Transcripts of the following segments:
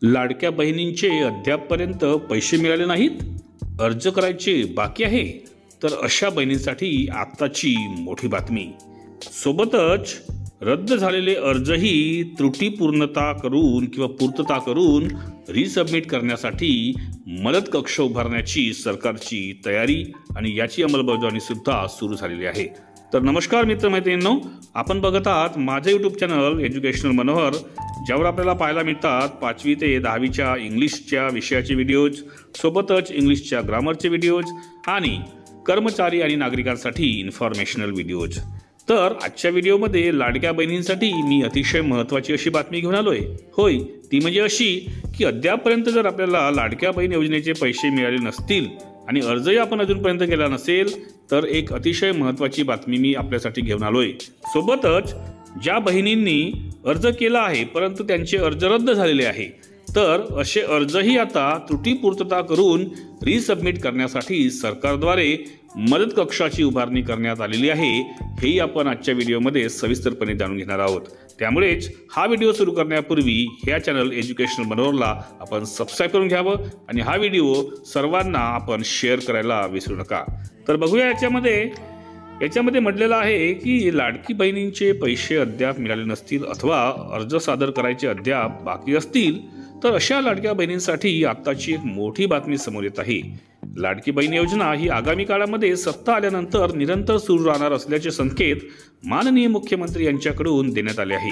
लाडक्या बहिणींचे अद्यापपर्यंत पैसे मिळाले नाहीत, अर्ज करायचे बाकी आहे. तर अशा बहिणींसाठी आत्ताची मोठी बातमी. सोबतच रद्द झालेले अर्जही त्रुटीपूर्णता करून किंवा पूर्तता करून रिसबमिट करण्यासाठी मदत कक्ष उभारण्याची सरकारची तयारी आणि याची अंमलबजावणी सुद्धा सुरू झालेली आहे. तर नमस्कार मित्रमैत्रिणींनो, आपण बघत आहात माझे यूट्यूब चॅनल एज्युकेशनल मनोहर, ज्यावर आपल्याला पाहायला मिळतात 5वी ते 10वीच्या इंग्लिशच्या विषयाचे व्हिडिओज, सोबतच इंग्लिशच्या ग्रामरचे व्हिडिओज आणि कर्मचारी आणि नागरिकांसाठी इन्फॉर्मेशनल व्हिडिओज. तर आजच्या व्हिडिओमध्ये लाडक्या बहिणींसाठी मी अतिशय महत्त्वाची अशी बातमी घेऊन आलोय. होय, ती म्हणजे अशी की अद्यापपर्यंत जर आपल्याला लाडक्या बहीण योजनेचे पैसे मिळाले नसतील आणि अर्जही आपण अजूनपर्यंत केला नसेल तर एक अतिशय महत्त्वाची बातमी मी आपल्यासाठी घेऊन आलोय. सोबतच ज्या बहिणींनी अर्ज केला आहे परंतु त्यांचे अर्ज रद्द झालेले आहे, तर असे अर्जही आता त्रुटीपूर्तता करून रिसबमिट करण्यासाठी सरकारद्वारे मदत कक्षाची उभारणी करण्यात आलेली आहे. हेही आपण आजच्या व्हिडिओमध्ये सविस्तरपणे जाणून घेणार आहोत. त्यामुळेच हा व्हिडिओ सुरू करण्यापूर्वी ह्या चॅनल एज्युकेशनल मनोहरला आपण सबस्क्राईब करून घ्यावं आणि हा व्हिडिओ सर्वांना आपण शेअर करायला विसरू नका. तर बघूया याच्यामध्ये म्हटलेलं आहे की लाडकी बहिणींचे पैसे अद्याप मिळाले नसतील अथवा अर्ज सादर करायचे अद्याप बाकी असतील तर अशा लाडक्या बहिणींसाठी आत्ताची एक मोठी बातमी समोर येत आहे. लाडकी बहीण योजना ही आगामी काळामध्ये सत्ता आल्यानंतर निरंतर सुरू राहणार असल्याचे संकेत माननीय मुख्यमंत्री यांच्याकडून देण्यात आले आहे.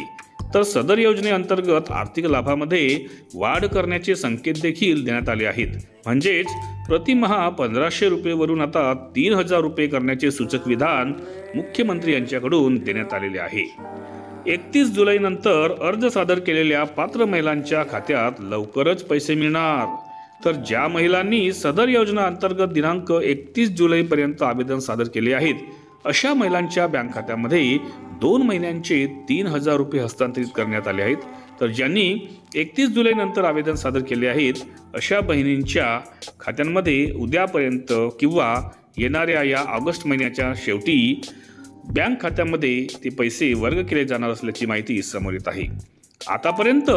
तर सदर योजनेअंतर्गत आर्थिक लाभामध्ये वाढ करण्याचे संकेत देखील देण्यात आले आहेत. म्हणजेच प्रतिमाह 1500 रुपयेवरून आता 3000 रुपये करण्याचे सूचक विधान मुख्यमंत्री यांच्याकडून देण्यात आलेले आहे. 31 जुलैनंतर अर्ज सादर केलेल्या पात्र महिलांच्या खात्यात लवकरच पैसे मिळणार. तर ज्या महिलांनी सदर योजना अंतर्गत दिनांक 31 जुलैपर्यंत आवेदन सादर केले आहेत अशा महिलांच्या बँक खात्यामध्ये 2 महिन्यांचे 3000 रुपये हस्तांतरित करण्यात आले आहेत. तर ज्यांनी 31 जुलैनंतर आवेदन सादर केले आहेत अशा बहिणींच्या खात्यांमध्ये उद्यापर्यंत किंवा येणाऱ्या या ऑगस्ट महिन्याच्या शेवटी बँक खात्यामध्ये ते पैसे वर्ग केले जाणार असल्याची माहिती समोर येत आहे. आतापर्यंत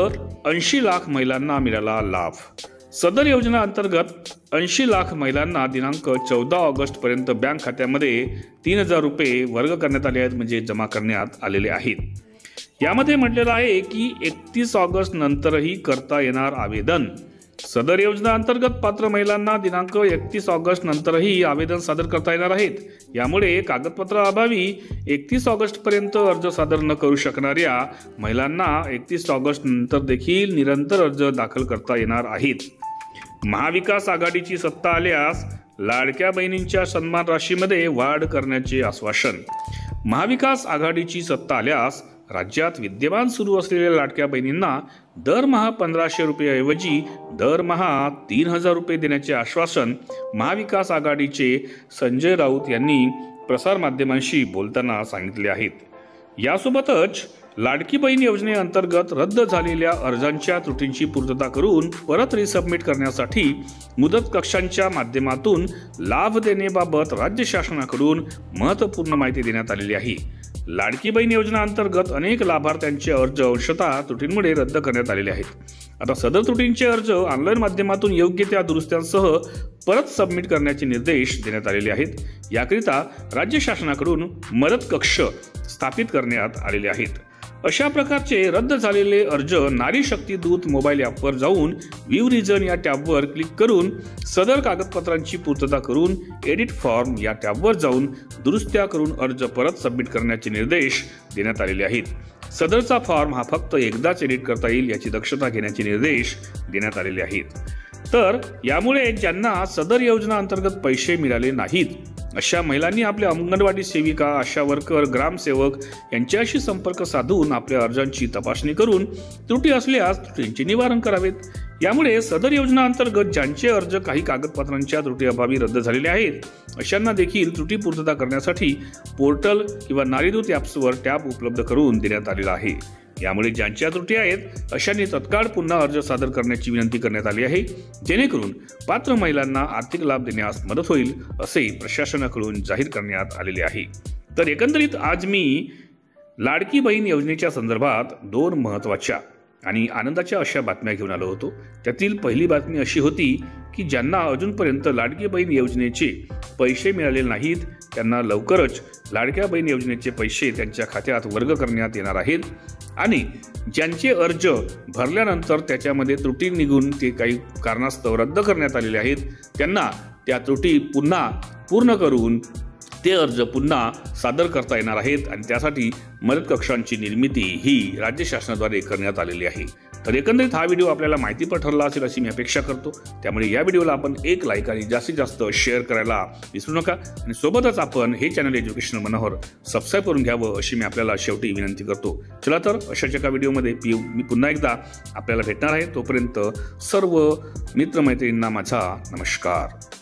80 लाख महिलांना मिळाला लाभ. सदर योजना अंतर्गत 80 लाख महिलांना दिनांक 14 ऑगस्ट पर्यंत बँक खात्यामध्ये 3000 रुपये वर्ग करण्यात आले आहेत, म्हणजे जमा करण्यात आलेले आहेत. यामध्ये म्हटलेलं आहे की 31 ऑगस्ट नंतरही करता येणार आवेदन. सदर योजना अंतर्गत पात्र महिलांना दिनांक 31 ऑगस्ट नंतरही आवेदन सादर करता येणार आहेत. यामुळे कागदपत्र अभावी 31 ऑगस्ट पर्यंत अर्ज सादर न करू शकणाऱ्या महिलांना 31 ऑगस्ट नंतर देखील निरंतर अर्ज दाखल करता येणार आहेत. महाविकास आघाडीची सत्ता आल्यास लाडक्या बहिणींच्या सन्मान राशीमध्ये वाढ करण्याचे आश्वासन. महाविकास आघाडीची सत्ता आल्यास राज्यात विद्यमान सुरू असलेल्या लाडक्या बहिणींना दरमहा 1500 रुपयेऐवजी दरमहा 3000 रुपये देण्याचे आश्वासन महाविकास आघाडीचे संजय राऊत यांनी प्रसारमाध्यमांशी बोलताना सांगितले आहेत. यासोबतच लाडकी बहीण योजनेअंतर्गत रद्द झालेल्या अर्जांच्या त्रुटींची पूर्तता करून परत रिसबमिट करण्यासाठी मुदत कक्षांच्या माध्यमातून लाभ देण्याबाबत राज्य शासनाकडून महत्त्वपूर्ण माहिती देण्यात आलेली आहे. लाडकी बहीण योजना अंतर्गत अनेक लाभार्थ्यांचे अर्ज अंशतः त्रुटींमुळे रद्द करण्यात आलेले आहेत. आता सदर त्रुटींचे अर्ज ऑनलाईन माध्यमातून योग्य त्या दुरुस्त्यांसह परत सबमिट करण्याचे निर्देश देण्यात आलेले आहेत. याकरिता राज्य शासनाकडून मदत कक्ष स्थापित करण्यात आलेले आहेत. अशा प्रकारचे रद्द झालेले अर्ज नारी शक्ती दूत मोबाईल ॲपवर जाऊन व्ह्यू रिझन या टॅबवर क्लिक करून सदर कागदपत्रांची पूर्तता करून एडिट फॉर्म या टॅबवर जाऊन दुरुस्त्या करून अर्ज परत सबमिट करण्याचे निर्देश देण्यात आलेले आहेत. सदरचा फॉर्म हा फक्त एकदाच एडिट करता येईल याची दक्षता घेण्याचे निर्देश देण्यात आलेले आहेत. तर यामुळे ज्यांना सदर योजना अंतर्गत पैसे मिळाले नाहीत अशा महिलांनी आपल्या अंगणवाडी सेविका, आशा वर्कर, ग्रामसेवक यांच्याशी संपर्क साधून आपल्या अर्जांची तपासणी करून त्रुटी असल्यास त्रुटींचे निवारण करावेत. यामुळे सदर योजना अंतर्गत ज्यांचे अर्ज काही कागदपत्रांच्या त्रुटीअभावी रद्द झालेले आहेत अशांना देखील त्रुटी पूर्तता करण्यासाठी पोर्टल किंवा नारीदूत ॲप्सवर टॅब उपलब्ध करून देण्यात आलेला आहे. यामुळे ज्यांच्या त्रुटी आहेत अशांनी तत्काळ पुन्हा अर्ज सादर करण्याची विनंती करण्यात आली आहे, जेणेकरून पात्र महिलांना आर्थिक लाभ देण्यास मदत होईल असे प्रशासनाकडून जाहीर करण्यात आलेले आहे. तर एकंदरीत आज मी लाडकी बहीण योजनेच्या संदर्भात 2 महत्त्वाच्या आणि आनंदाच्या अशा बातम्या घेऊन आलो होतो। त्यातील पहिली बातमी अशी होती की ज्यांना अजूनपर्यंत लाडकी बहीण योजनेचे पैसे मिळाले नाहीत त्यांना लवकरच लाडक्या बहीण योजनेचे पैसे त्यांच्या खात्यात वर्ग करण्यात येणार आहेत आणि ज्यांचे अर्ज भरल्यानंतर त्याच्यामध्ये त्रुटी निघून ते काही कारणास्तव रद्द करण्यात आलेले आहेत त्यांना त्या त्रुटी पुन्हा पूर्ण करून ते अर्ज पुन्हा सादर करता येणार आहेत आणि त्यासाठी मदत कक्षांची निर्मिती ही राज्य शासनाद्वारे करण्यात आलेली आहे। तर एकंदरीत हा व्हिडिओ आपल्याला माहितीपर ठरला असेल अशी मी अपेक्षा करतो। त्यामुळे या व्हिडिओला आपण एक लाईक आणि जास्तीत जास्त शेअर करायला विसरू नका आणि सोबतच आपण हे चॅनल एज्युकेशनल मनोहर सबस्क्राईब करून घ्यावं अशी मी आपल्याला शेवटी विनंती करतो। चला तर अशाच एका व्हिडिओमध्ये मी पुन्हा एकदा आपल्याला भेटणार आहे। तोपर्यंत सर्व मित्रमैत्रिणींना माझा नमस्कार।